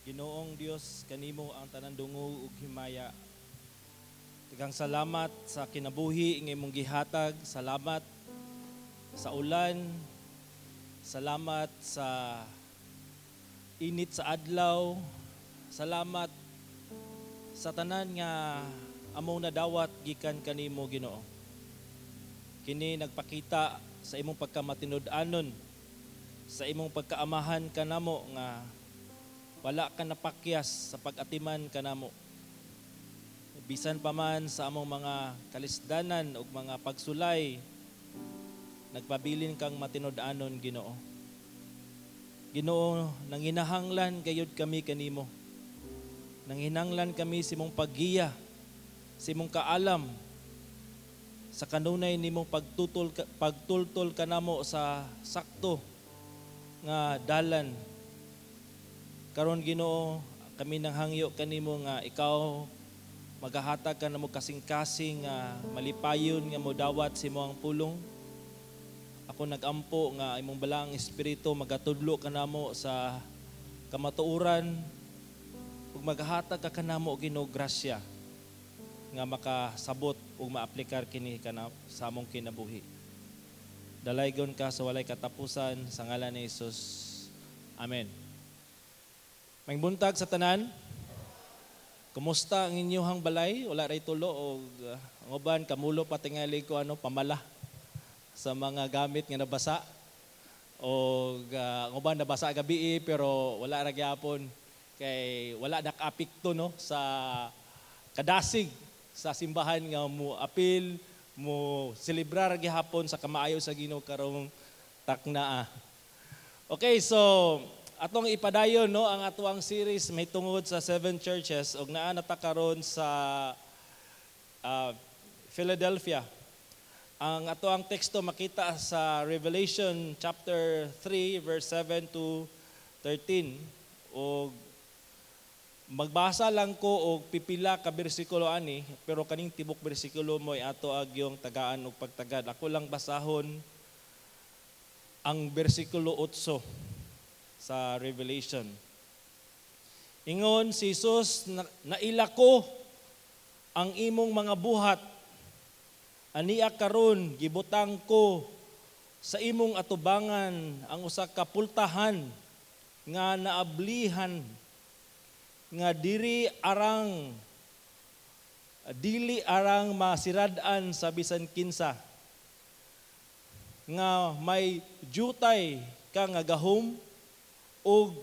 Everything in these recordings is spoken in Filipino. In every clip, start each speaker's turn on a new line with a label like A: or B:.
A: Ginoong Dios kanimo ang tanan dungog ug himaya. Daghang salamat sa kinabuhi nga imong gihatag, salamat sa ulan, salamat sa init sa adlaw, salamat sa tanan nga among nadawat gikan kanimo Ginoo. Kini nagpakita sa imong pagkamatinud-anon, sa imong pagkaamahan kanamo nga wala ka napakyas sa pag-atiman kanamo. Bisan pa man sa among mga kalisdanan ug mga pagsulay, nagpabilin kang matinud-anon Ginoo. Ginoo, nanginahanglan gayud kami kanimo. Nanginahanglan kami sa imong paggiya, sa imong kaalam, sa kanunay nimong pagtultol kanamo sa sakto nga dalan. Karon Ginoo, kami nang hangyo kanimo nga ikaw magahatag ka namo kasing-kasing nga malipayon nga modawat sa imong pulong. Ako nagampo nga imong balang espiritu magatudlo kanamo sa kamatuoran ug magahatag ka kanamo Ginoo grasya nga makasabot ug maaplikar kini kana sa among kinabuhi. Dalaygon ka sa walay katapusan sa ngalan ni Hesus. Amen. May buntag sa tanan. Kumusta ang inyong balay? Wala ray tulo o ang uban kamulo pa tingali ko pamala sa mga gamit nga nabasa. O ang uban nabasa gabi pero wala ra gyapon kay wala nakapikto sa kadasig sa simbahan nga mo apil mo celebrar gihapon sa kamaayo sa Ginoo karong taknaa. Okay, so atong ipadayon ang atuang series may tungod sa 7 churches ug naa nata karon sa Philadelphia. Ang atuang teksto makita sa Revelation chapter 3 verse 7 to 13 ug magbasa lang ko og pipila ka bersikulo ani pero kaning tibok bersikulo mo ay ato agyong tagaan og pagtagad. Ako lang basahon ang bersikulo 8 sa Revelation. Ingon si Jesus, nailako ang imong mga buhat. Aniya karon gibutang ko sa imong atubangan ang usa ka pultahan nga naablihan nga dili arang masirad-an sa bisan kinsa. Nga may jutay ka nga gahom ug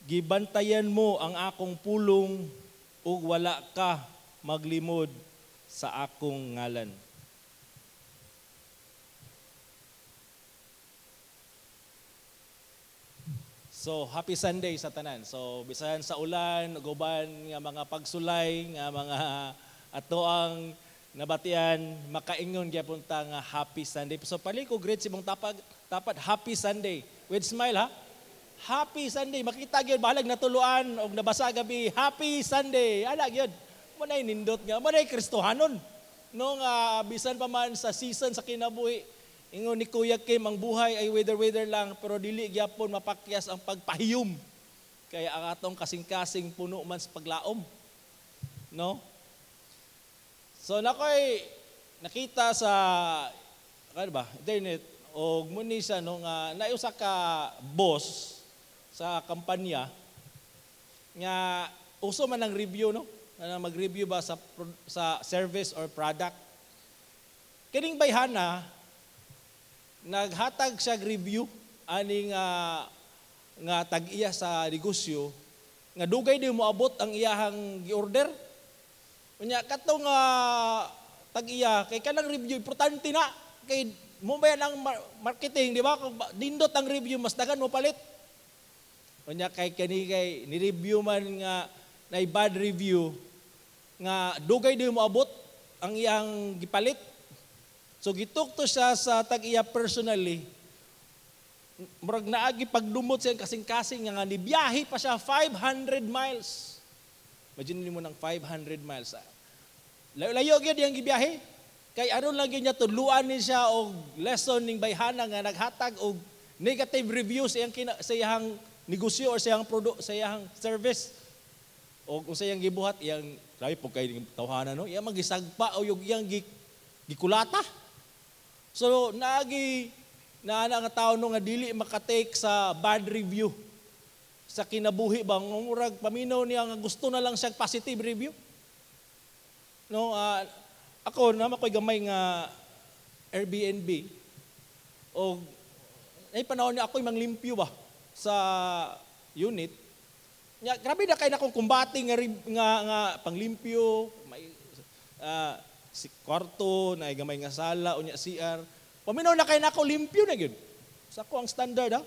A: gibantayan mo ang akong pulong ug wala ka maglimod sa akong ngalan. So, happy Sunday sa tanan. So, bisan sa ulan, uban nga mga pagsulay, nga mga atoang nabatian, makaingon gyapon ta nga happy Sunday. So, pali ko greet si mong tapat happy Sunday. With smile ha. Happy Sunday. Makita gyud bahalag natuluan og nabasa gabi. Happy Sunday. Ala gyud. Mo nay nindot nga. Mo nay Kristohanon. No nga bisan pa man sa season sa kinabuhi. Ingon ni Kuya Kim ang buhay ay weather lang pero dili gyapon mapakyas ang pagpahiyom. Kaya ang atong kasing-kasing puno man sa paglaom. No? So nakoy nakita sa internet o muni siya nga naiusa ka boss sa kampanya nga uso man ang review na mag-review ba sa service or product. Kining bayhana naghatag siya review ani nga tag-iya sa negosyo nga dugay di moabot ang iyahang gi-order. Unya katong tag-iya kay kanang review importante na kay mo ba ang marketing, di ba? Kung dindot ang review, mas dagan mo palit. Unya kay ni-review man nga na bad review, nga dugay di mo abot ang iyang gipalit. So gitukto siya sa tag-iya personally. Murag naagi pagdumot siya kasing-kasing nga nibiyahe pa siya 500 miles. Imagine mo ng 500 miles. Layo gyud yang gibiyahe. Kay aron lang yun niya tuluan ni siya og lesson ning bayhana nga naghatag og negative reviews sa iyang negosyo or sa iyang service. O kung sa iyang gibuhat, iyang, grabe po kayo tawhanan, no? Iyang magisagpa o yung iyang gikulata. So, na nga tao no nga dili makatake sa bad review sa kinabuhi ba ngurag paminaw niya nga gusto na lang siya positive review. No, ako na makoy gamay nga Airbnb o ay panahon niya ako'y manglimpyo ba sa unit. Nya grabe na kay na kong kumbati nga panglimpyo, may si kwarto na gamay nga sala unya CR. Paminaw na kay na ako limpyo na gyud. Sa ko ang standard ha.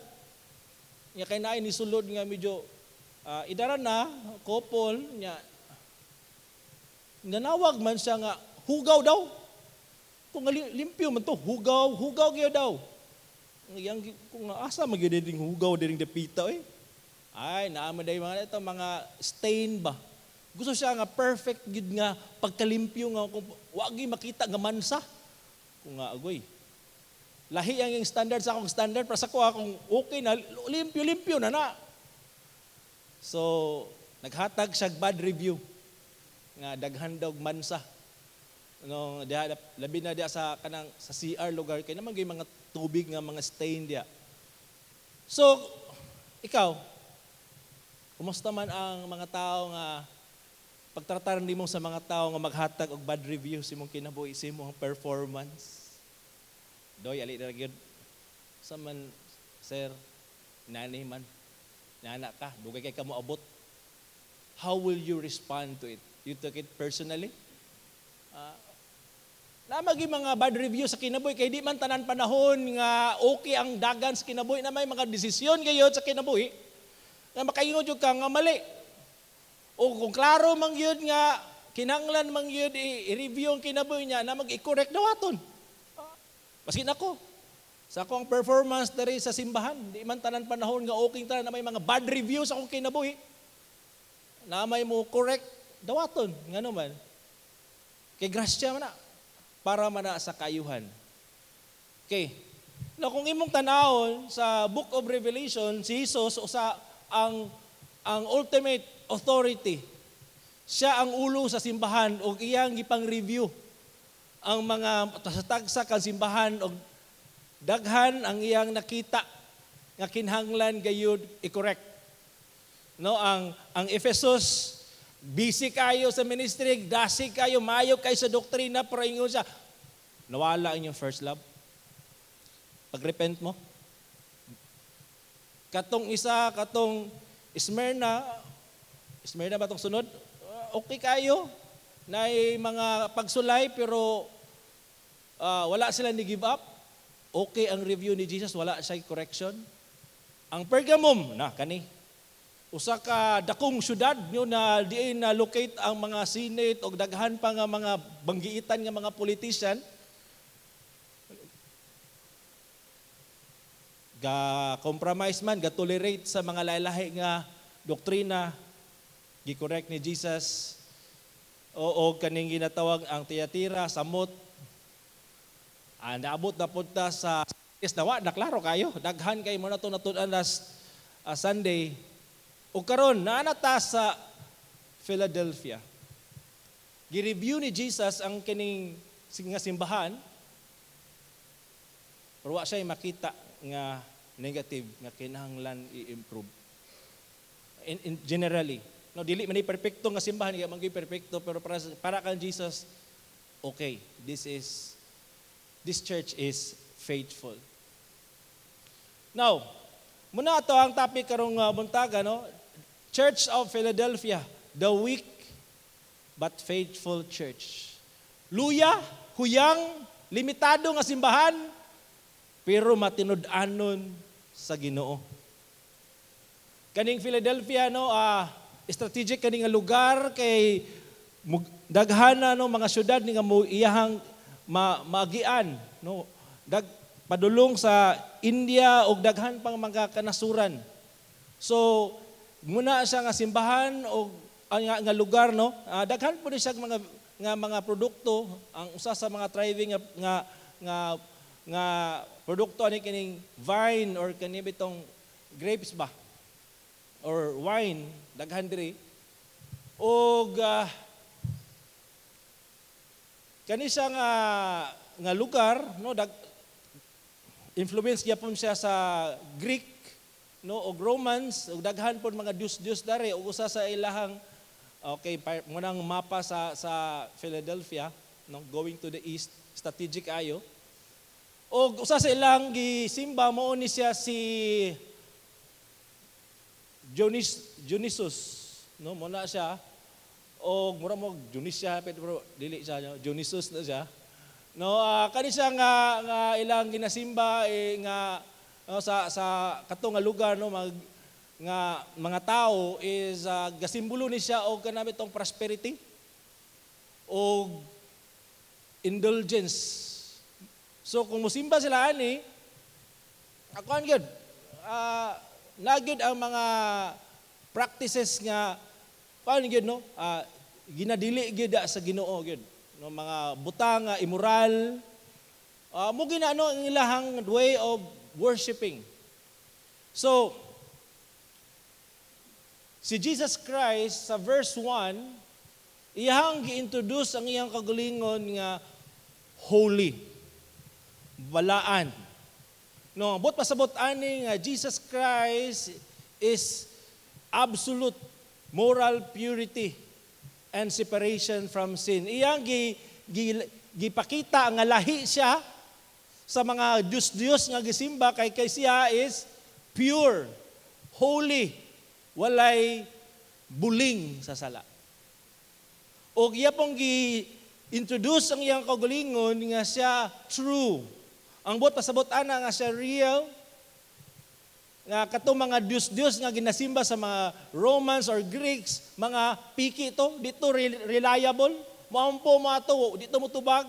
A: Nya kay naay ni sulod nga medyo idara na couple nya nanawag man siya nga hugaw daw. Kung limpyo man to, hugaw gyud daw. Yang kung asa magyud ding hugaw ding dapita eh. Ay, naama day mga stain ba. Gusto siya nga perfect gid nga pagkalimpyo nga kung wagi makita nga mansa. Kung nga agoy. Lahi ang yung standard sa akong standard para sa ko kung okay na limpyo na. So, naghatag siya bad review nga daghan daw mansa. No, labi na dia sa kanang sa CR lugar kay naman gyud mga tubig nga mga stain dia. So, ikaw, kumusta man ang mga tao nga pagtratar nimo sa mga tao nga maghatag og bad review sa imong kinabuhi, sa imong performance? Doy ali ra gyud. Sa man sir, nani man. Nana ka, dugay kay kamo abot. How will you respond to it? You took it personally? Namagi mga bad review sa kinabuhi kay di man tanan panahon nga okay ang dagan sa kinabuhi na may mga desisyon gayud sa kinabuhi nga makaingon jud ka nga mali. O kung klaro man gyud nga kinahanglan man gyud i-review ang kinabuhi niya na mag-i-correct dawaton. Maski nako sa akong performance diri sa simbahan, di man tanan panahon nga okay tanan na may mga bad reviews akong kinabuhi. Na may mo correct dawaton ngano man. Kay grasya man na para man na sa kayuhan. Okay. Now kung imong tanawon sa Book of Revelation, si Jesus usa ang ultimate authority. Siya ang ulo sa simbahan o iyang gipang-review ang mga tagsa kan simbahan og daghan ang iyang nakita nga kinahanglan gayud i-correct. No, ang Efesos busy kayo sa ministry, dasi kayo, mayo kayo sa doktrina, pero ingon siya, nawala ang inyong first love. Pag-repent mo. Katong Smyrna ba itong sunod? Okay kayo, na mga pagsulay, pero wala sila ni-give up. Okay ang review ni Jesus, wala siya correction. Ang Pergamum, kani, usa ka dakong syudad nyo na diin na locate ang mga senate o daghan pa nga mga banggiitan nga mga politician. Ga-compromise man, ga-tolerate sa mga lahi nga doktrina, gi-correct ni Jesus. O kaning ginatawag ang Tiyatira, Samot. Naabot na punta sa nawa, naklaro kayo. Daghan kayo mo na ito natunan last Sunday. O karon naanata sa Philadelphia. Gi-review ni Jesus ang kining nga simbahan. Pero wa siya makita nga negative nga kinahanglan i-improve. In generally, no dili man perfecto nga simbahan, nga man perfecto, pero para kan Jesus, okay, this church is faithful. Now, muna ito ang topic karong buntaga, no? Church of Philadelphia, the weak but faithful church. Luya, huyang, limitado nga simbahan, pero matinud-anon sa Ginoo. Kaning Philadelphia, no, strategic kaning nga lugar kay daghana no mga syudad ni nga iyahang maagian, no, padulong sa India og daghan pang mga kanasuran. So muna siya nga simbahan o nga lugar, no, daghan po siya mga produkto. Ang usa sa mga thriving nga produkto ani kining vine or kani bitong grapes ba. or wine daghan diri. Og kani siya nga lugar, no, influence gyapon siya sa Greek, no, og Romans, og daghan pon mga Dios dari, og usa sa ilahang munang mapa sa Philadelphia, no, going to the east, strategic ayo. Og usa sa ilang gisimba mao ni siya si Dionysus, no, mo na siya. O mura mo Dionysia pero dili siya, no? Dionysus na siya. No, kani siya nga ilang ginasimba nga sa katong nga lugar, no, nga mga tao is gasimbolo ni siya og kanami tong prosperity og indulgence. So kung musimba sila ani, ako gyud nagyud ang mga practices nga paano gyud, no, ginadili gyud sa Ginoo gyud, no, mga butang immoral, mo ginano ang ilahang way of worshiping. So si Jesus Christ sa verse 1, iyang gi-introduce ang iyang kagalingon nga holy, balaan. No, but pasabot ani nga Jesus Christ is absolute moral purity and separation from sin. Iyang gipakita nga lahi siya sa mga Diyos nga gisimba kay siya is pure, holy, walay buling sa sala. O iya pong gi-introduce ang iyang kaugalingon nga siya true. Ang buot pasabot ana nga siya real, nga katong mga Diyos nga ginasimba sa mga Romans or Greeks, mga piki ito, dito reliable, maampo mato, dito mo tubag.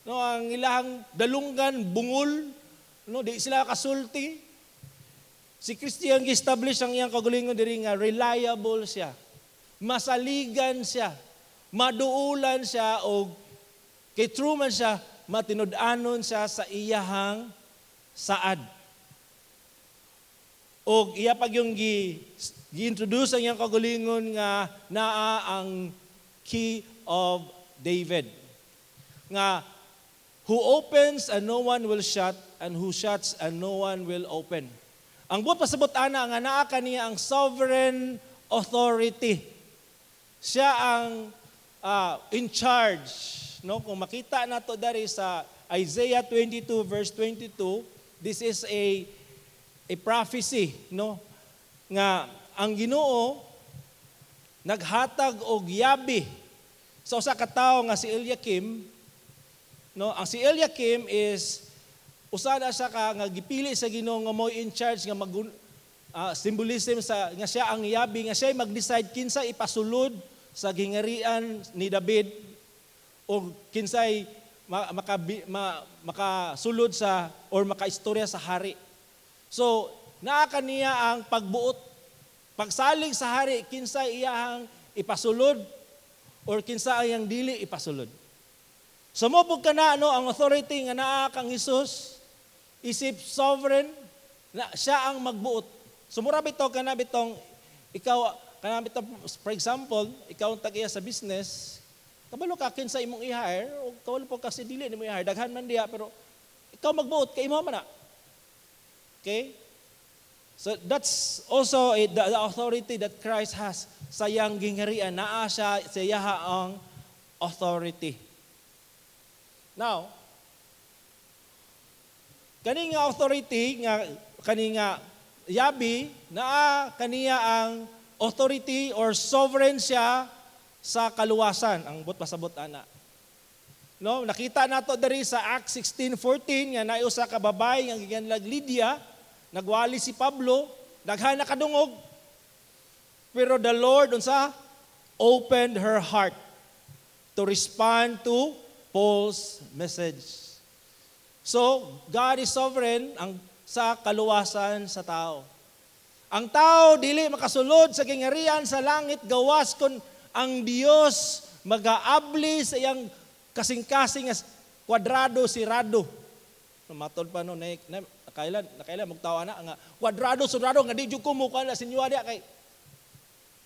A: No, ang ilahang dalunggan, bungol, no, di sila kasulti. Si Kristo ang gi-establish ang iyang kagalingon diri nga reliable siya, masaligan siya, maduulan siya, o kay true man siya, matinud-anon siya sa iyahang saad. O iya pag yung gi-introduce ang iyang kagalingon nga naa ang key of David. Nga, who opens and no one will shut, and who shuts and no one will open. Ang buot pasabot ana nga naa kaniya ang sovereign authority. Siya ang in charge. No? Kung makita nato dari sa Isaiah 22 verse 22, this is a prophecy, no, nga ang Ginoo naghatag og yabi sa usa ka tawo nga si Eliakim, no. Ang si Eliakim is usa na siya ka nga gipili sa Ginoo nga mo in charge nga symbolism sa nga siya ang yabi, nga siya mag-decide kinsa ipasulod sa gingarian ni David o kinsay makasulod sa or makaistorya sa hari. So, naa kaniya ang pagbuot. Pagsalig sa hari, kinsa iyahang ipasulod or kinsa iyang dili ipasulod. So, mopog ka na ang authority nga naa kang Hesus, isip sovereign, na siya ang magbuot. Sumura bitaw ka na bitong, ikaw, for example, ikaw ang tag-iya sa business, kabalo ka kinsa imong i-hire, o kabalo po kasi dili ni mo i-hire, daghan man diya, pero ikaw magbuot, kay imo man na. Okay? So that's also the authority that Christ has sa iyang gingharian. Naa siya sa iyaha ang authority. Now, kani nga authority nga kani nga yabi, naa kaniya ang authority or sovereign siya sa kaluwasan. Ang but pasabot ana. No, nakita nato diri sa Acts 16:14 nga naay usa ka babae nga gikanlag Lydia, nagwali si Pablo, daghan na kadungog. Pero the Lord unsa opened her heart to respond to Paul's message. So, God is sovereign sa kaluwasan sa tao. Ang tao dili makasulod sa gingarian sa langit gawas kun ang Dios magaabli sa iyang kasing-kasing as kwadrado sirado. Matod pa no, nakailan magtawa na nga kwadrado nga di jud ko mo kana sinyo dia kay.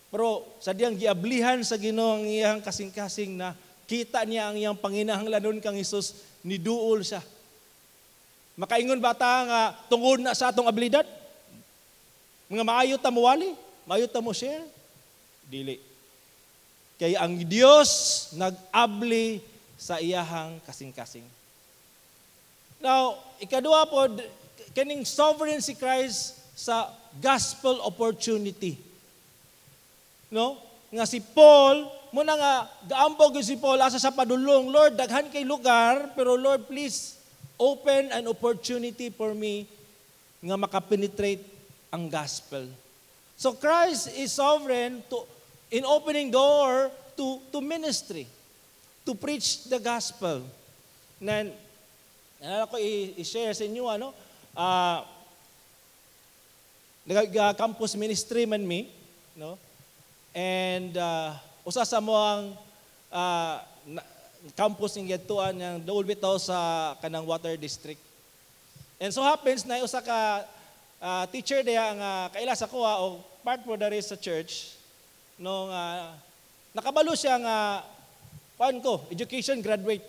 A: Pero sa diyang giablihan sa Ginoo ang iyang kasing-kasing na kita niya ang iyang panginahanglanon kang Hesus, niduol siya. Makaingon ba ta nga tungod na sa atong abilidad? Mga maayo ta mo wali, maayo ta mo share. Dili. Kay ang Dios nag-abli sa iyahang kasing-kasing. Now, ikaduha po, kaning sovereign si Christ sa gospel opportunity. No? Nga si Paul, muna nga, gaambog si Paul, asa sa padulong, Lord, daghan kay lugar, pero Lord, please, open an opportunity for me nga makapenetrate ang gospel. So Christ is sovereign in opening door to ministry, to preach the gospel. Nan ako i-share sa inyo campus ministry man me, no? And usa sa mo ang campus ng gatuan ng dool bitaw sa kanang water district. And so happens na usa ka teacher diya nga kaila sa kuha o part po dari sa church nung nakabalo siya nga education graduate.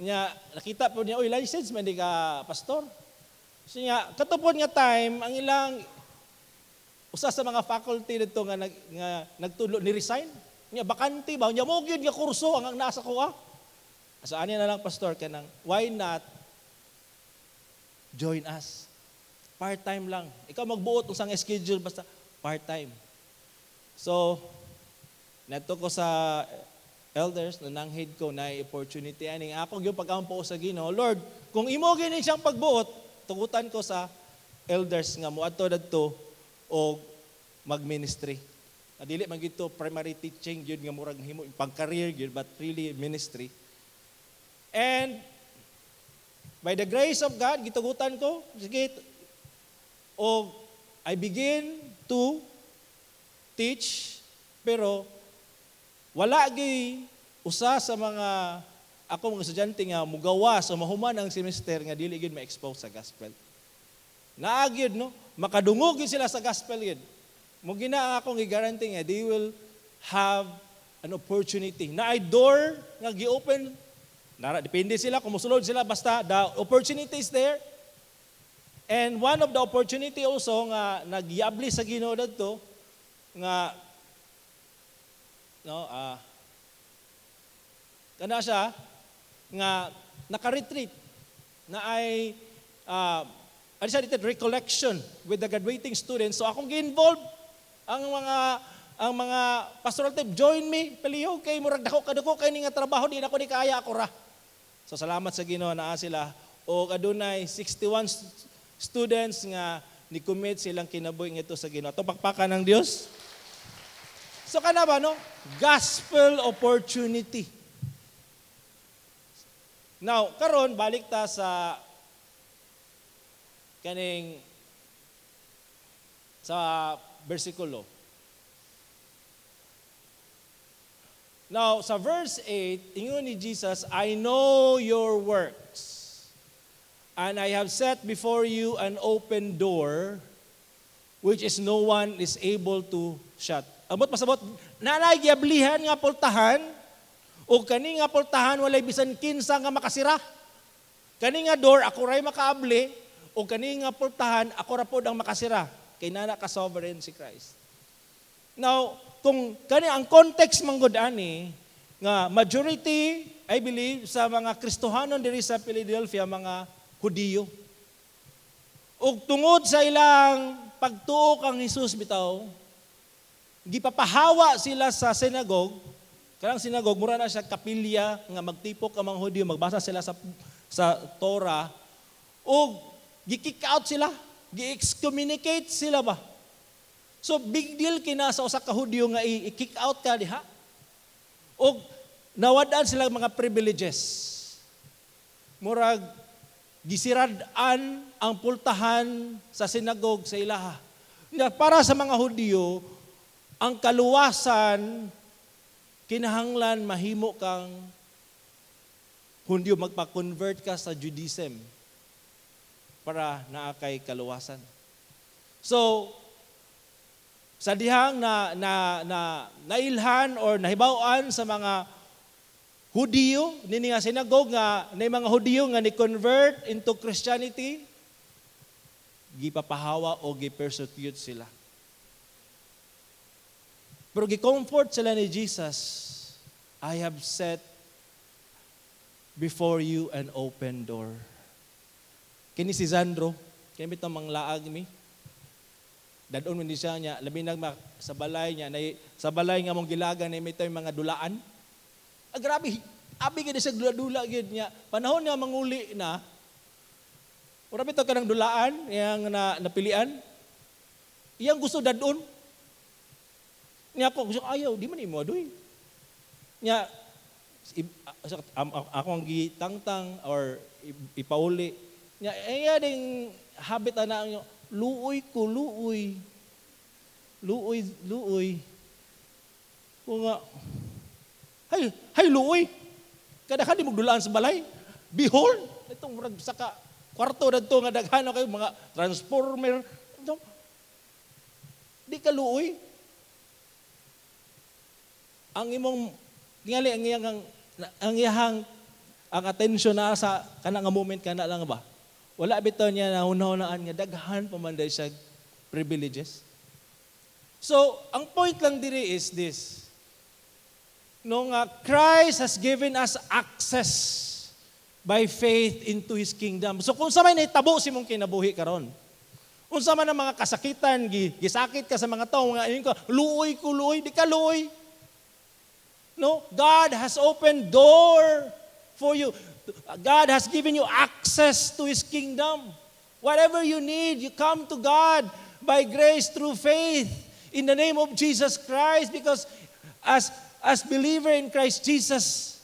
A: Nya nakita po niya, license man di ka pastor. So niya katupod nga time ang ilang usa sa mga faculty dito nga nagtulo ni resign. Nya bakante ba nya mo gyud nga kurso ang nasa kuha. So ani na lang pastor kanang why not join us? Part-time lang. Ikaw magbuot usang schedule basta part-time. So nato ko sa elders, nananghid ko na opportunity aning ako yung pag-ampo sa Ginoo. Lord, kung imo gini siyang pagbuot, tugutan ko sa elders nga moadto dadto o mag-ministry. Dili man gito primary teaching gyud nga murag himo pang-career gyud but really ministry. And by the grace of God, gitugutan ko, sige, o I begin to teach, pero wala gyud usa sa mga ako mga estudyante nga mugawas o mahuman ang semester nga dili gyud ma-expose sa gospel. Naagyud no, makadungog gyud sila sa gospel gyud. Mo gina ang akong i-guarantee nga they will have an opportunity. Na ay door nga gi-open. Depende sila kung musulod sila basta the opportunity is there. And one of the opportunity also nga nagyabli sa Ginoo dadto nga no kana siya nga naka-retreat na ay recollection with the graduating students. So akong gi-involve ang mga pastoral team, join me, palihog kay murag dako kay ni nga trabaho di na ko ni kaya ako ra. So salamat sa Ginoo naa sila o adunay 61 students nga ni commit silang kinabuhi ngito sa Ginoo. Ato pakpakan ng Dios. So kana ba no? Gospel opportunity. Now, karon balik ta sa kaning sa bersikulo. Now, sa verse 8, ingon ni Jesus, I know your works, and I have set before you an open door, which is no one is able to shut. Amot pasabot, nanay giablihan nga pultahan, o kani nga pultahan walay bisan kinsa nga makasira. Kani nga door, ako ray makaabli, o kani nga pultahan, ako ra pod ang makasira. Kay nana ka sovereign si Christ. Now, kung kani ang context manggod ani nga majority I believe sa mga Kristohanon diri sa Philadelphia mga Hudiyo. Ug tungod sa ilang pagtuo kang Hesus bitaw, gipapahawa sila sa synagogue. Kanang synagogue mura na siya kapilya nga magtipok ang mga Hudiyo, magbasa sila sa Torah ug gi-kick out sila, gi-excommunicate sila ba. So big deal kina sa usa ka Hudiyo nga i-kick out ka diha. O nawadaan sila mga privileges. Murag gisirad-an ang pultahan sa sinagogue sa ilaha. Para sa mga Hudiyo, ang kaluwasan kinahanglan mahimo kang Hudiyo, magpa-convert ka sa Judaism para naakay kaluwasan. So, sa dihang nailhan or nahibawan sa mga Hudiyo, nini nga sinagog nga na mga Hudiyo nga ni-convert into Christianity, gipapahawa o gi-persecute sila. Pero gi-comfort sila ni Jesus, I have set before you an open door. Kini si Zandro, kini bitong manglaag mi. Dadon man di siya niya, labi sa balay niya, sa balay nga mong gilagan na may tayo mga dulaan. Grabe, abi ka sa dula-dula gid niya. Panahon nga manguli na, ura bitaw ka ng dulaan, yang napilian, iyang gusto dadon. Niya ako, gusto ayaw, di man imo adoy. Niya, ako ang gitangtang or ipauli. Niya, iya ding habit na nyo, luoy ko, luoy. Luoy. Kung nga, hay luoy. Kada ka di magdulaan sa balay. Behold, itong murag saka kwarto na ito nga daghano kayo, mga transformer. Di ka luoy. Ang imong, tingali, ang iyahang, ang atensyon na sa kanang moment ka na lang ba? Wala bitaw niya na hunahunaan nga daghan pamanday siya privileges. So, ang point lang diri is this. No nga Christ has given us access by faith into His kingdom. So kung sa may naitabo si mong kinabuhi karon, kung sa man ang mga kasakitan, gisakit ka sa mga tao, nga ayun ka, luoy, di ka luoy. No, God has opened door for you. God has given you access to His kingdom. Whatever you need, you come to God by grace through faith in the name of Jesus Christ, because as believer in Christ Jesus,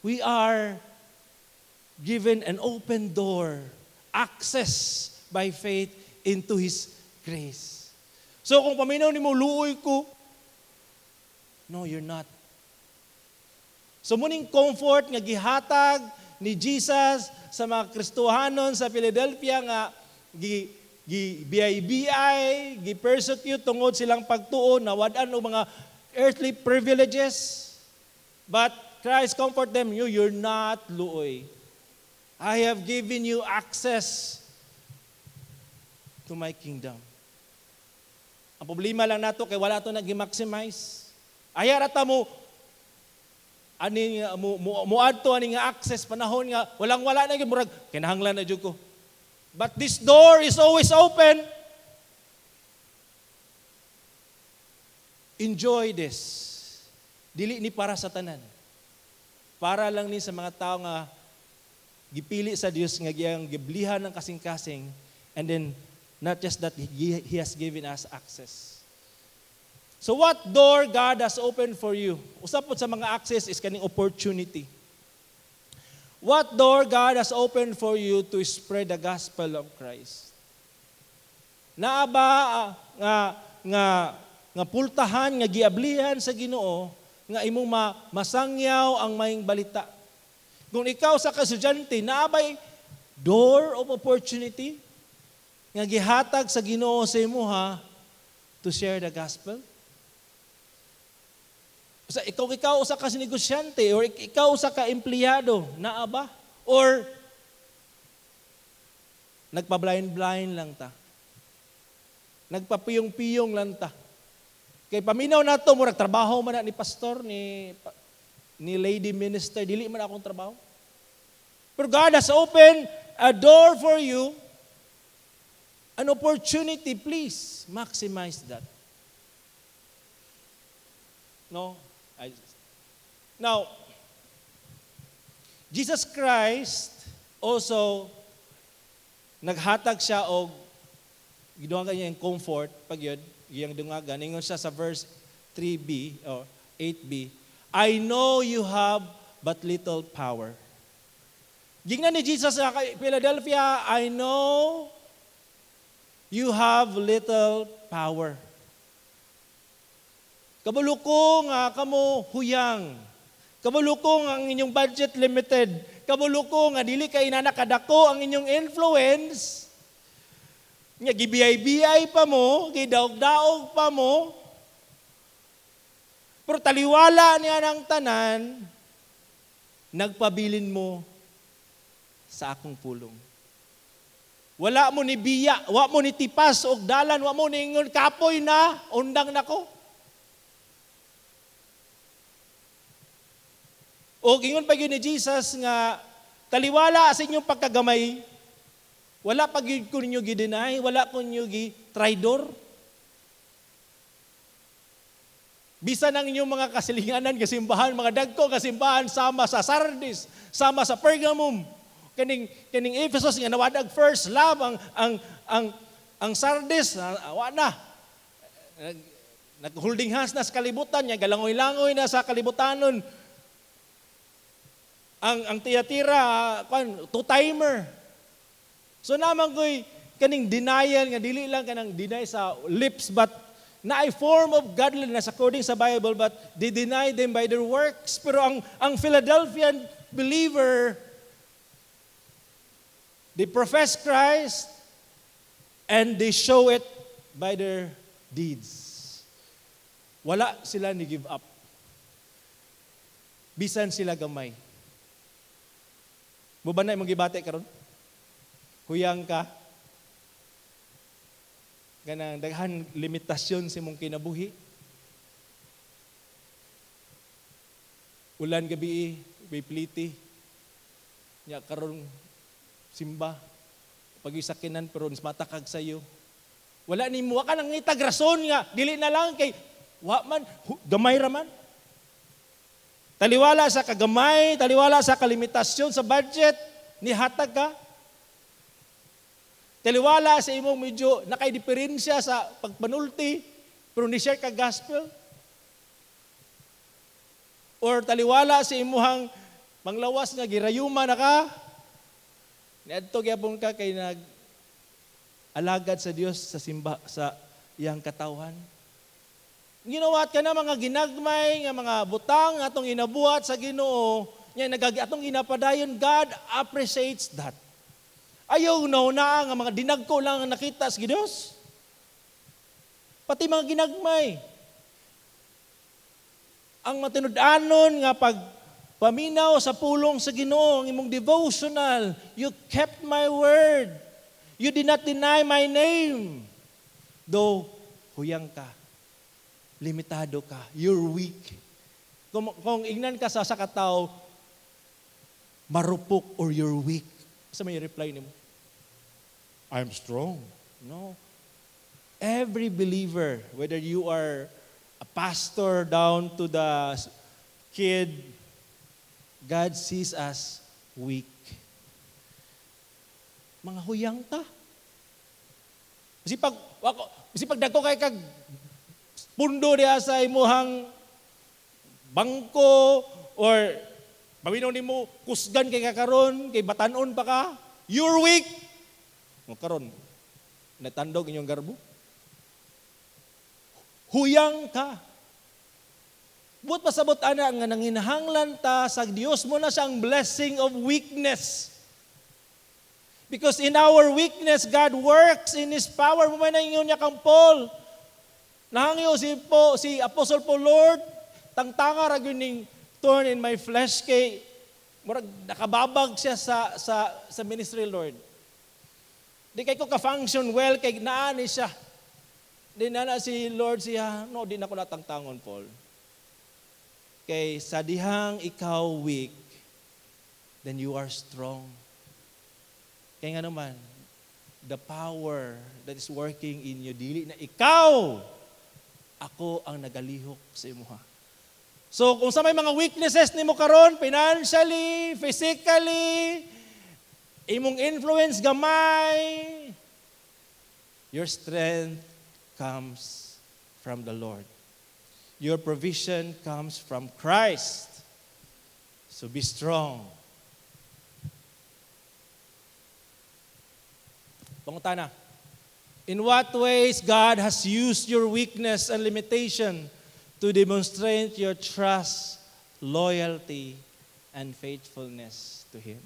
A: we are given an open door, access by faith into His grace. So kung paminaw ni mo, luoy ko, no, you're not. So muning comfort nga gihatag ni Jesus sa mga Kristohanon sa Philadelphia nga gi-BI, gi-persecute tungod silang pagtuo na wadan o mga earthly privileges, but Christ comfort them, you're not luoy. I have given you access to my kingdom. Ang problema lang nato kay wala to nag-maximize. Ayarata mo ani mo adto ani nga access panahon nga walang-wala na gyud murag kinahanglan na jud ko. But this door is always open. Enjoy this. Dili ni para sa tanan. Para lang ni sa mga tao nga gipili sa Dios nga giyang giblihan ng kasing-kasing, and then not just that He has given us access. So what door God has opened for you? Usapot sa mga access is kaning opportunity. What door God has opened for you to spread the gospel of Christ? Naa ba nga pultahan, nga giablihan sa Ginoo, nga imong masangyaw ang maing balita. Kung ikaw sa estudyante, naabay door of opportunity nga gihatag sa Ginoo sa imuha to share the gospel. So, ikaw usa ka negosyante or ikaw usa ka empleyado, naa ba? Or nagpa-blind lang ta. Nagpapiyong-piyong lang ta. Kay paminaw na ito, murag trabaho man na ni pastor, ni lady minister, dili man akong trabaho. Pero God has opened a door for you, an opportunity, please maximize that. No? Now, Jesus Christ also naghatag siya og ginawa niya yung comfort pag yun, yung dungagan, ingon siya sa verse 3b or 8b, I know you have but little power. Gingnan ni Jesus sa Philadelphia, I know you have little power. Kabulukong kamo huyang. Kabulukong ang inyong budget limited. Kabulukong dili kay nakadako ang inyong influence. Nga gibiyay-biyay pa mo, gidaog-daog pa mo, pero taliwala niya ng tanan, nagpabilin mo sa akong pulong. Wala mo ni biya, wala mo ni tipas og dalan, wala mo ni ingon kapoy na, undang nako. O ingon pa yun ni Jesus nga, taliwala sa inyong pagkagamay, wala pa gyud ko ninyo gidinay, wala ko ninyo gi-traidor. Bisa ng inyong mga kasilinganan, kasimbahan, mga dagko kasimbahan, sama sa Sardis, sama sa Pergamum, kaning Ephesus nga nawadag first love, ang Sardis, awa na. Nag-holding hands na sa kalibutan niya, galangoy-langoy na sa kalibutanon. Ang Tiyatira, two-timer. So naman ko'y kaning denial, nga dili lang kanang deny sa lips, but na a form of godliness according sa Bible, but they deny them by their works. Pero ang Philadelphian believer, they profess Christ and they show it by their deeds. Wala sila ni give up. Bisan sila gamay. Buba na imong gibate karon? Huyang ka? Ganang daghan limitasyon sa imong kinabuhi. Ulan gabi, bipliti. Nya karon simba. Pag-isakinan pero matakag sa iyo. Wala ni mo ka nang ngitag rason nga dili na lang kay wa man gamay ra man. Taliwala sa kagamay, taliwala sa kalimitasyon sa budget, nihatag ka. Taliwala sa imong medyo nakaidiferensya sa pagpanulti, pero ni-share ka gospel. Or taliwala sa imuhang manglawas nga girayuma na ka, niadto gyapon ka kay nag-alagad sa Dios sa simba sa iyang katawhan. Ginawat ka na mga ginagmay, nga mga butang atong inabuhat sa Ginoo, nya atong ginapadayon, God appreciates that. Ayaw na nga mga dinagko lang nakita sa Diyos. Pati mga ginagmay. Ang matinud-anon nga pagpaminaw sa pulong sa Ginoo, ang imong devotional, you kept my word. You did not deny my name. Though huyang ka, limitado ka, you're weak. Kung ignan ka sa katao, marupok or you're weak. Sa may reply nimo, I'm strong. No. Every believer, whether you are a pastor down to the kid, God sees us weak. Mga huyang ta. Kasi pag dako kay kag pundo diha sa imuhang bangko or pawinaw nimo kusgan kay kakaron, kay batanon pa ka, you're weak. O karon, natandog inyong garbo. Huyang ka. Buot pasabot ana nga nanginahanglan ta sa Dios mo na siyang blessing of weakness. Because in our weakness, God works in His power. Mumay na ingon niya kang Paul. Nahangyo si Apostle Paul, Lord, tangtanga ra gyud ning thorn in my flesh kay murag nakababag siya sa ministry, Lord. Di kay ko ka-function well kay naani siya. Di na si Lord siya, no, di na ko natangtangon, Paul. Kay sa dihang ikaw weak, then you are strong. Kaya nga naman, the power that is working in you, dili na ikaw, ako ang nagalihok sa imuha. So kung sa may mga weaknesses nimo karon, financially, physically, imong influence gamay, your strength comes from the Lord. Your provision comes from Christ. So be strong. Pangutana, in what ways God has used your weakness and limitation to demonstrate your trust, loyalty, and faithfulness to Him?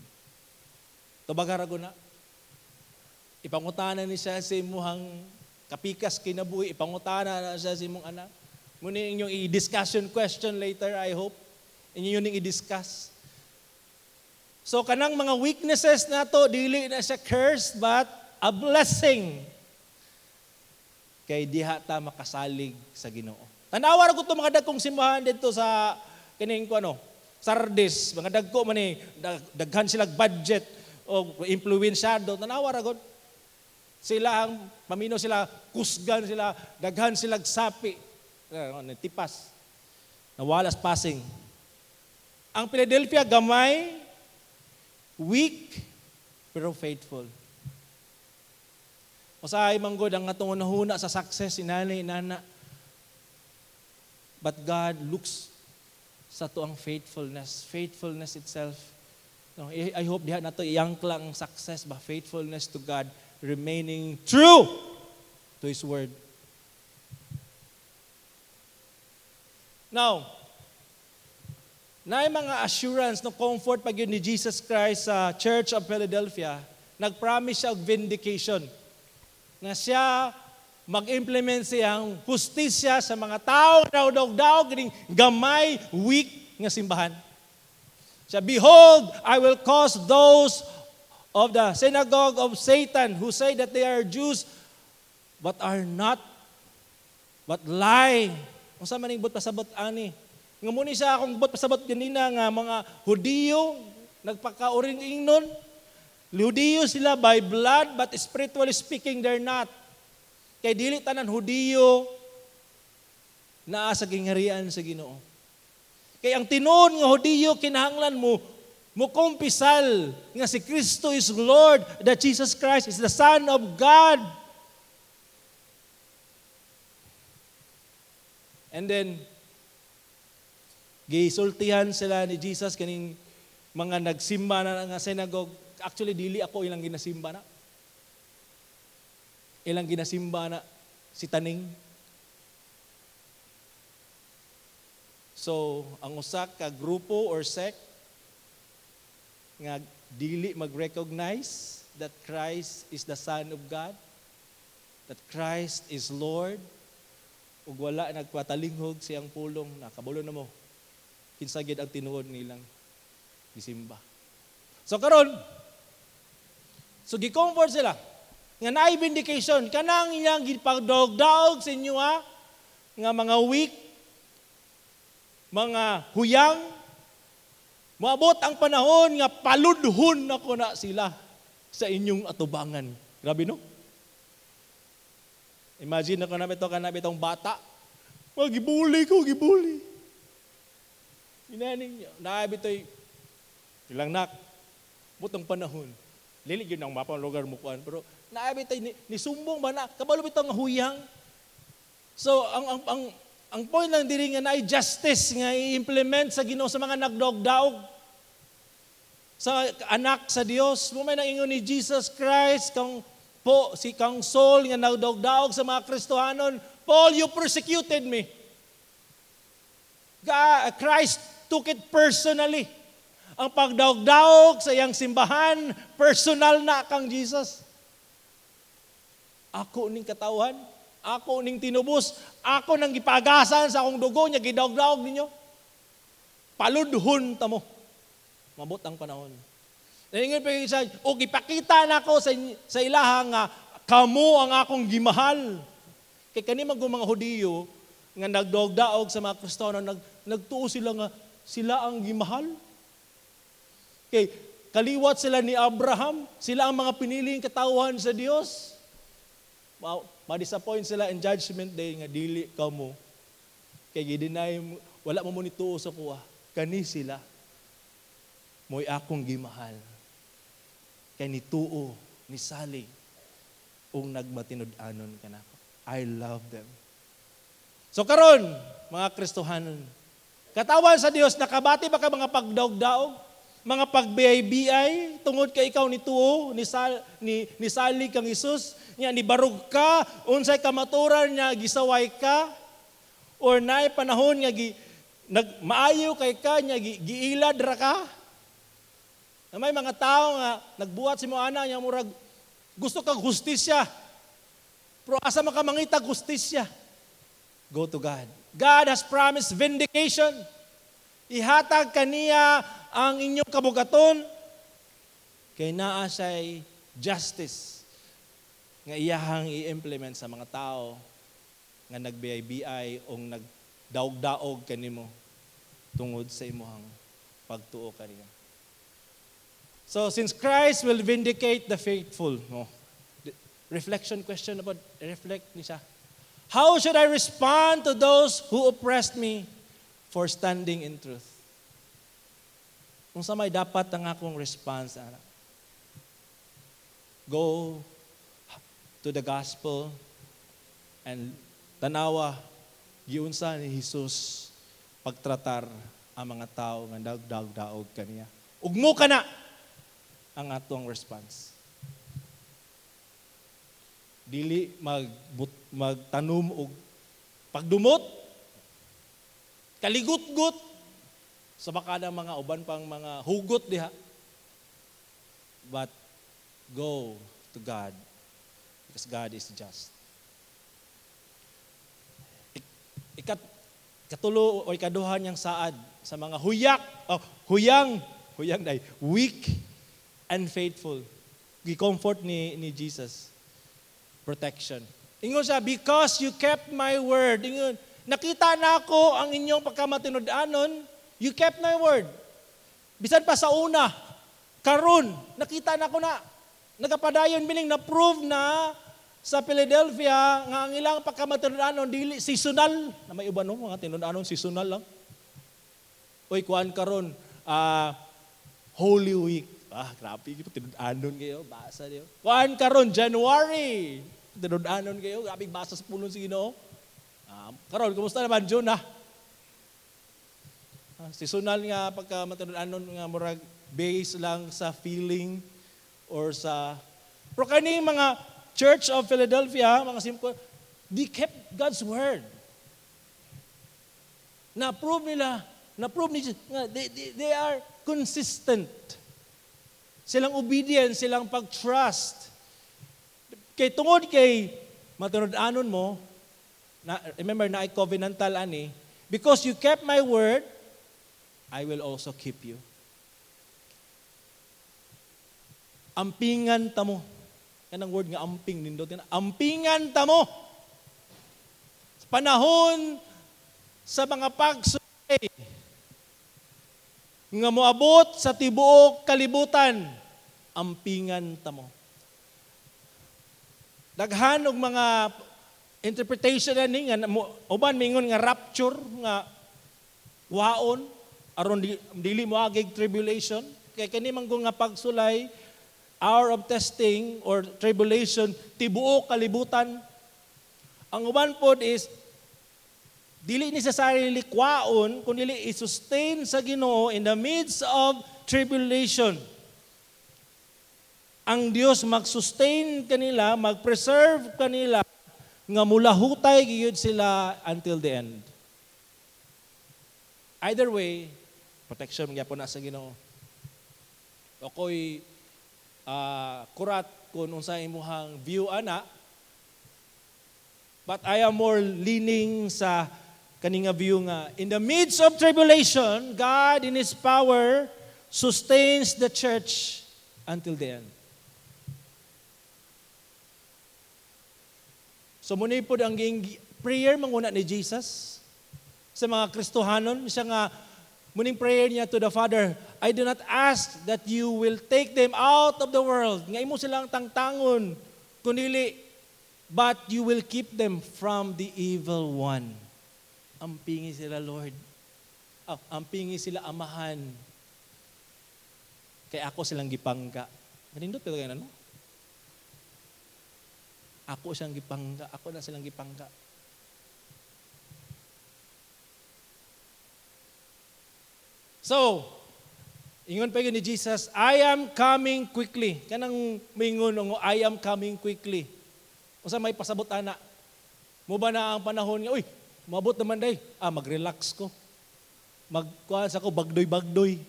A: Tubagarago na. ipangutana ni siya sa imuhang kapikas kinabuhi, ipangutana na siya sa imong anak. Muna inyong i-discussion question later, I hope. Inyo yun i-discuss. So kanang mga weaknesses nato dili na siya curse but a blessing. Kay diha ta makasalig sa Ginoo. Tanawa ra ko to mga dagkong simbahan dito sa kining Sardis, mga dagko man ni daghan sila budget o influensyado. Tanawa ra gud. Sila ang pamino sila, kusgan sila, daghan sila sapi. Tipas. Nawalas passing. Ang Philadelphia gamay, weak, pero faithful. Usahay manggod ang atong nahuna sa success, inani, inana. But God looks sa to ang faithfulness. Faithfulness itself. No, I hope diha nato iyangkla ang success ba, faithfulness to God, remaining true to His Word. Now, na mga assurance no comfort pag yun ni Jesus Christ sa Church of Philadelphia, nag-promise siya og vindication nga siya mag-implement siyang hustisya sa mga tao daw kining gamay, weak nga simbahan. Siya, behold, I will cause those of the synagogue of Satan who say that they are Jews but are not, but lie. Kung saan maning but pasabot ani. Nga muni siya akong but pasabot ganina nga mga Hudiyo, nagpakauring ingnon. Hudiyo sila by blood but spiritually speaking they're not. Kay dili tanan Hudiyo naa sa gingharian sa Ginoo. Kay ang tinuod nga Hudiyo kinahanglan mo kumpisal nga si Kristo is Lord, that Jesus Christ is the Son of God. And then, gisultihan sila ni Jesus kaning mga nagsimba na nga synagogue. Actually, dili ako ilang ginasimba na. Ilang ginasimba na si Taning. So, ang usa ka grupo or sect nga dili mag-recognize that Christ is the Son of God, that Christ is Lord, ug wala nagpatalinghog siyang pulong, nakabulo na mo. Kinsa gid ang tinuod nilang gisimba. So karon, so gi-comfort sila nga naay vindication kanang ilang gipagdaog-daog sa inyo nga mga weak, mga huyang, moabot ang panahon nga paludhon ako na sila sa inyong atubangan. Grabe no? Imagine ako kanabi itong bata. Gibuli ko, gibuli. Inaning niya. Naabi ito'y ilang nak. Butang panahon. Lili yun ang mapang lugar mo kuan. Pero naabi ito'y nisumbong ba na. Kabalo itong huyang. So, ang point lang diri nga na justice nga i-implement sa Ginoo sa mga nagdogdaog sa anak sa Dios. Mo may nangingon ni Jesus Christ kang Saul nga nagdogdaog sa mga Kristohanon, Paul, you persecuted me. Christ took it personally. Ang pagdogdaog sa iyang simbahan, personal na kang Jesus. Ako ning katawhan, ako ning tinubos, ako nang gipagasan sa akong dugo niya, gidawdaog ninyo. Paludhon ta mo. Mabot ang panahon. Naingon pa yung isa, o gipakita na ako sa ilaha nga, kamo ang akong gimahal. Kay kanimang mga Hudiyo, nga nagdogdaog sa mga Kristiyano, nagtuo sila nga, sila ang gimahal. Kay kaliwat sila ni Abraham, sila ang mga piniling katawhan sa Dios. Ma-disappoint sila in judgment day nga dili kamo. Kay gidinay wala mo nituo sa kuha. Kani sila mo'y akong gimahal. Kay nituo ni salig ung nagmatinud-anon kanako. I love them. So karon, mga Kristohanon, katawan sa Dios, nakabati ba ka mga pagdaog-daog? Mga pagbiyay-biyay, tungod ka ikaw ni tuo, ni salig kang Isus, nya ni barug ka, unsay kamaturan niya, gisaway ka, or naay panahon nga maayo kay ka, nya giilad ra ka. May mga tao nga nagbuhat si mo ana nya murag Gusto kang hustisya. Pero asa makamangita hustisya? Go to God. God has promised vindication. Ihatag kaniya ang inyong kabugaton. Kay naa siya'y justice nga iyahang i-implement sa mga tao nga nagbiyay-biyay o nagdaog-daog kanimo tungod sa imuhang pagtuo kaniya. So since Christ will vindicate the faithful, reflection question about reflect ni siya. How should I respond to those who oppressed me for standing in truth? Kung sa may dapat ang akong response, go to the gospel and tanawa giunsa ni Jesus pagtratar ang mga tao nga dagdag-daog kaniya. Ugmo ka na ang atong response. Dili magtanom og pagdumot, kaligut-gut sa baka ng mga uban pang mga hugot diha. But go to God because God is just. Katulo o ikaduhan niyang saad sa mga huyang day, weak and faithful. Gi-comfort ni Jesus. Protection. Ingon siya, because you kept my word. Ingon, nakita na ako ang inyong pagkamatinud-anon, you kept my word. Bisan pa sa una, karon, nakita na ako na. Nagapadayon bining na-prove na sa Philadelphia nga ang ilang pagkamatinud-anon dili seasonal. Na may iba no, mga tinud-anon seasonal lang. Oy, kuan karon, Holy Week. Grabe, tinud-anon kayo, basa niyo. Kuan karon, January. Tinud-anon kayo, grabe, basa sa pulong si Ginoo. Karon, kumusta naman, June, seasonal nga pagkamatinud-anon nga murag base lang sa feeling or sa... Pero kani mga Church of Philadelphia, mga simple, they kept God's word. Na-prove ni Jesus, they are consistent. Silang obedience, silang pag-trust. Kay tungod kay matinud-anon mo, remember na ay covenantal ani, because you kept my word, I will also keep you. Ampingan tamo. Yan ang word nga amping nindot. Ampingan tamo. Sa panahon sa mga pagsulay nga moabot sa tibuok kalibutan, ampingan tamo. Daghan og mga interpretation ani nga uban mingon nga rapture nga waon aron dili moagig tribulation kay kani manggo nga pagsulay hour of testing or tribulation tibuok kalibutan. Ang uban pod is dili necessarily kwaon kundi i-sustain sa Ginoo in the midst of tribulation. Ang Dios mag-sustain kanila, mag-preserve kanila nga mulahutay giyud sila until the end. Either way, protection gyapon na sa Ginoo. Ako'y kurat kung unsa imuhang view ana, but I am more leaning sa kaninga view nga in the midst of tribulation, God in His power sustains the church until the end. So muna po ang prayer manguna ni Jesus sa mga Kristohanon, siya nga muning prayer niya to the Father, I do not ask that you will take them out of the world. Nga imo silang tangtangon, kunili, but you will keep them from the evil one. Ampingi sila, Lord. Ampingi sila, Amahan. Kaya ako silang gipangga. Manindot pero ganyan, no? Ako siyang gipangga. Ako na silang gipangga. So, ingon pa yun ni Jesus, I am coming quickly. Kanang mingon ng I am coming quickly. O sa may pasabot ana. Mo ba na ang panahon nga, uy, mabot naman day. Mag-relax ko. Magkuhan sa ko, bagdoy-bagdoy.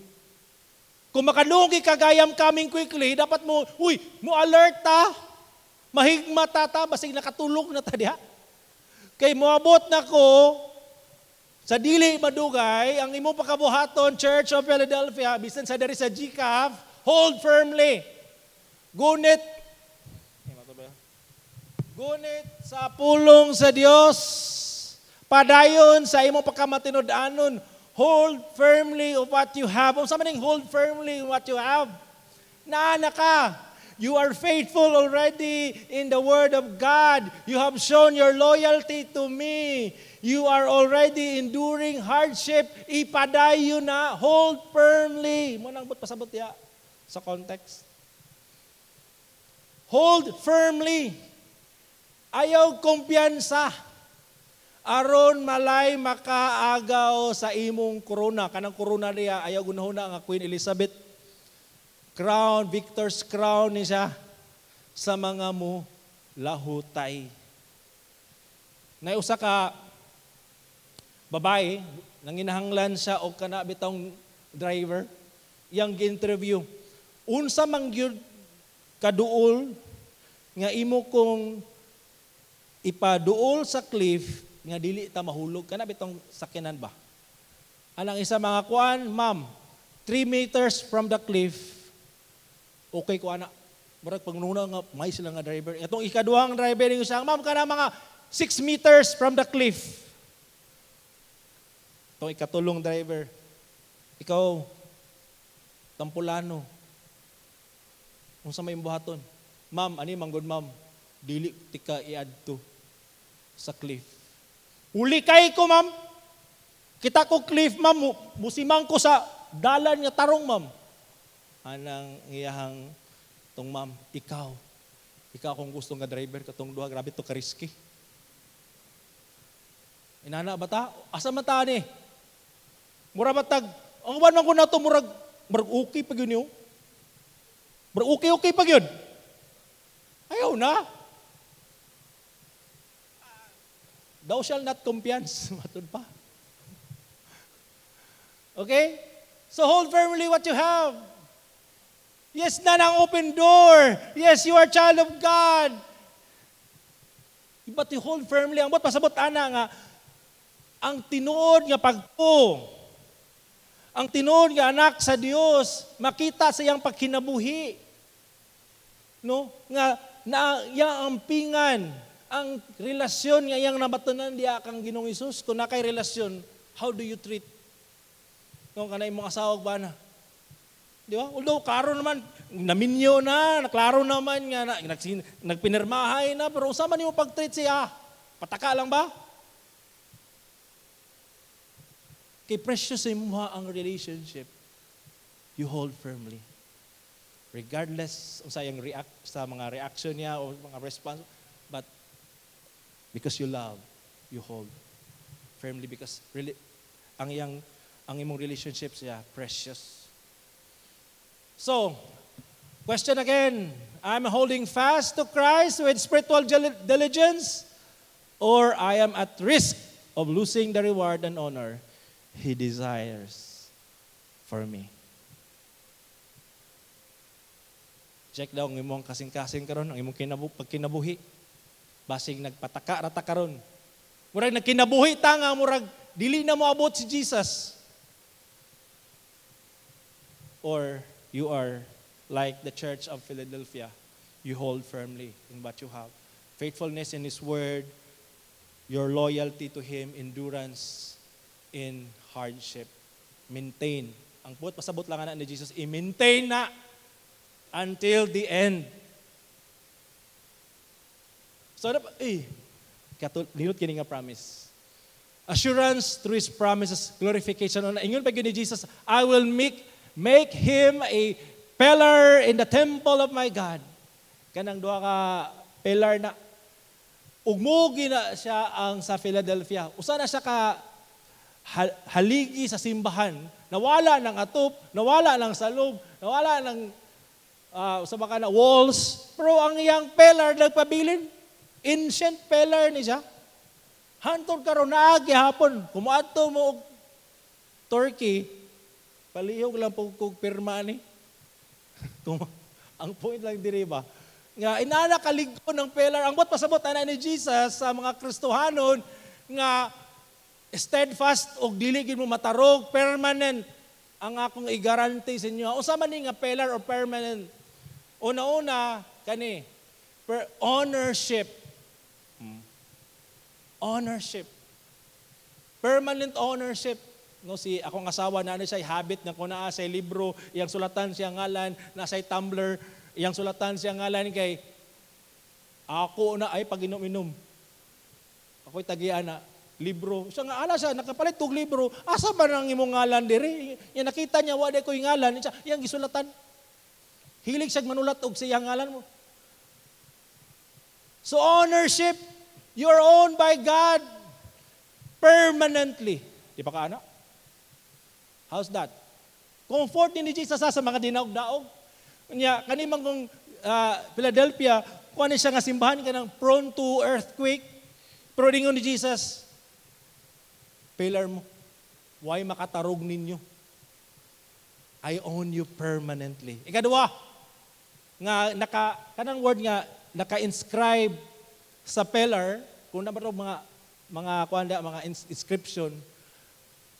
A: Kung makalungi ka I am coming quickly, dapat mo, mo alert ta. Mahigma tata, basig nakatulog na ta diha. Kay moabot na ko, sa dili madugay, ang imong pakabuhaton, Church of Philadelphia, bisan sa dari sa GCAF, hold firmly. Gunit sa pulong sa Dios. Padayon sa imong pagkamatinud-anon, hold firmly of what you have. Kung sa maning hold firmly what you have, naana ka. You are faithful already in the Word of God. You have shown your loyalty to me. You are already enduring hardship. Ipadayon na, hold firmly. Mo nang pasabot ya sa context. Hold firmly. Ayaw kumpiyansa. Aron malay makaagaw sa imong corona. Kanang corona niya, ayaw gunahuna nga Queen Elizabeth. Crown, victor's crown ni siya sa mga mo lahutay. Naiusa ka babae, nanginahanglan siya o kana bitong driver, yang interview. Unsa man gyud kaduol nga imo kong ipaduol sa cliff nga dili ta mahulog kana bitong sakyanan ba? Anang isa mga kuan, ma'am, 3 meters from the cliff. Okay ko ana. Murag pangnuna nga may sila nga driver. Itong ikaduhang driver yung siyang, ma'am, kana mga 6 meters from the cliff. Itong ikatulong driver. Ikaw, tampulano. Kung sa may buhaton. Ma'am, ani manggod ma'am, dili tika iadto sa cliff. Uli kay ko, ma'am. Kita ko cliff, ma'am, musimang ko sa dalan nga tarong, ma'am. Anang iyahang tong ma'am, ikaw kung gusto nga driver katong duha, grabe to ka-risky. Inana bata, asa man ta ni? Mura batag, ang uban man ko na to murag okay pag yun yun. Murag okay pag yun. Ayaw na. Thou shall not compiance. Matod pa. Okay? So hold firmly what you have. Yes, na ang open door. Yes, you are child of God. But you hold firmly. Ang pasabot ana nga, ang tinuod nga pagpo, ang tinuod nga anak sa Dios, makita sa iyang pagkinabuhi. No? Nga, na iyang ampingan, ang relasyon nga iyang nabatanan diya kang Ginoong Hesus. Kung nakay relasyon, how do you treat? Kung kanay mong asawag ba na? Di ba? Although, klaro naman, naminyo na, naklaro naman nga, nagpinirmahay na, pero saan man yung pag-treat siya? Pataka lang ba? Kay precious sa imuha ang relationship, you hold firmly. Regardless sa yung sa mga reaction niya o mga response, but because you love, you hold firmly because really, ang imong relationship siya precious. So, question again, I'm holding fast to Christ with spiritual diligence, or I am at risk of losing the reward and honor He desires for me. Check daw ang imong kasing-kasing karon, ang imong pagkinabuhi. Basig nagpataka-rata karon. Murag nagkinabuhi ta nga murag dili na moabot si Jesus. Or you are like the Church of Philadelphia. You hold firmly in what you have. Faithfulness in His Word, your loyalty to Him, endurance in hardship. Maintain. Ang pasabot lang na ni Jesus, i-maintain na until the end. So, linot kini nga promise. Assurance through His promises, glorification. Ingon pa ni Jesus, I will make him a pillar in the temple of my God. Kanang duha ka pillar na ugmugi na siya ang sa Philadelphia. Usa na siya ka haligi sa simbahan. Nawala ng atop, nawala ng salub, nawala ng sa baka na walls. Pero ang iyang pillar nagpabilin. Ancient pillar ni siya. Hantod karon na gihapon. Kumuadto mo og Turkey, palihog lang po kung pirma ni. Ang point lang diri ba, nga inana kaligko ng pillar. Ang buot pasabot ana ni Jesus sa mga Kristohanon nga steadfast og dili gid mo matarog, permanent ang akong i-guarantee sa inyo. Unsa man ni nga pillar or permanent? Una-una kani ownership. Ownership. Permanent ownership. No, si akong asawa na siya habit nga kuna sa libro, iyang sulatan siya ngalan, nasa tumbler, iyang sulatan siya ngalan kay ako na ay pag-inom-inom. Ako'y tagian na libro. Siya nga ala siya nakapalit og libro. Asa ba nang imong ngalan diri? Yang nakita niya wa day ko'y ngalan, siya iyang gisulatan. Hilig siya manulat og siyang ngalan mo. So ownership, you're owned by God permanently. Di ba ka anak? How's that? Comfort ni Jesus sa mga dinaog-daog. Kanya, kanimang kong Philadelphia, kung ano siya nga simbahan ka ng prone to earthquake, pero ringon ni Jesus, pillar mo, why makatarog ninyo? I own you permanently. Ikadua, nga kanang word nga naka-inscribe sa pillar, kung naman mga inscription,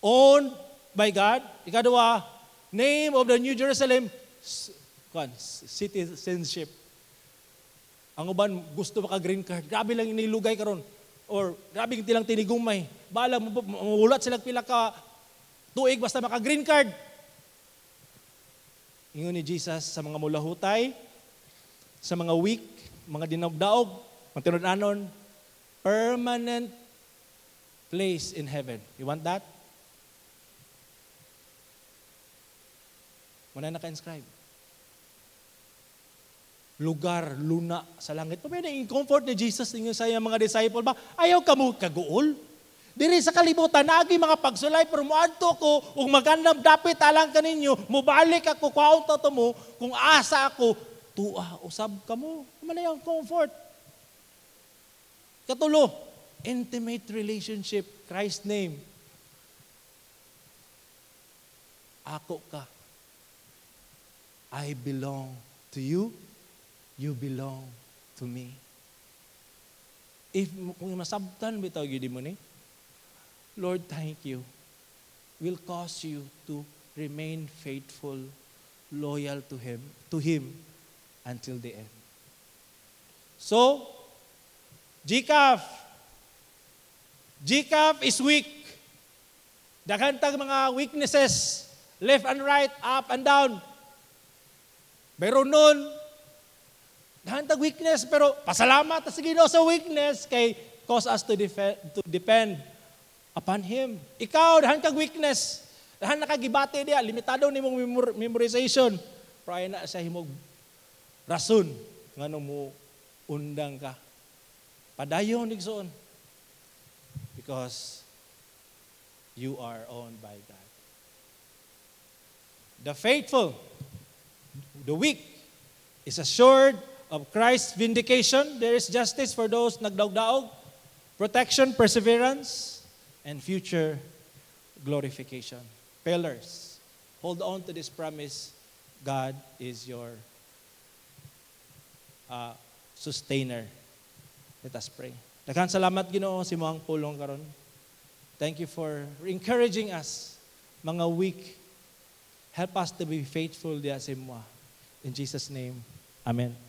A: owned by God. Ikadua, name of the New Jerusalem, citizenship. Ang uban gusto maka-green card. Grabe lang inilugay karon. Or grabe tilang tinigumay. Bala mamulat sila pila ka tuig basta maka-green card. Ingon ni Jesus sa mga mulahutay, sa mga weak, mga dinagdaog, mga tinud-anon, permanent place in heaven. You want that? Muna naka-inscribe. Lugar, luna sa langit. Pwede yung comfort ni Jesus ninyo sa mga disciple ba? Ayaw ka mo kaguol. Diri sa kalibutan, naagi mga pagsulay, pero muadto ko, kung magandang dapit alang ka ninyo, mubalik ako, kwaunta to mo, kung asa ako, tuwa, usab ka mo. Kumana yung comfort. Katulo, intimate relationship, Christ's name. Ako ka. I belong to you. You belong to me. If kung masabtan bitaw gyud mo ni, Lord, thank you. Will cause you to remain faithful, loyal to Him until the end. So, GCAF is weak. Daghan tag mga weaknesses, left and right, up and down. Pero nun, dahantag weakness, pero pasalamat sa Ginoo sa weakness kay cause us to depend upon Him. Ikaw, dahantag weakness, dahan nakagibati diya, limitado ni mong memorization. Pero na sa himog rason, nga mo undang ka. Padayon, nigsoon. Because you are owned by God. The faithful, the weak, is assured of Christ's vindication. There is justice for those nagdaog-daog, protection, perseverance, and future glorification. Pillars. Hold on to this promise. God is your sustainer. Let us pray. Daghang salamat Ginoo si moang pulong karon. Thank you for encouraging us, mga weak. Help us to be faithful diya sa imo. In Jesus' name, Amen.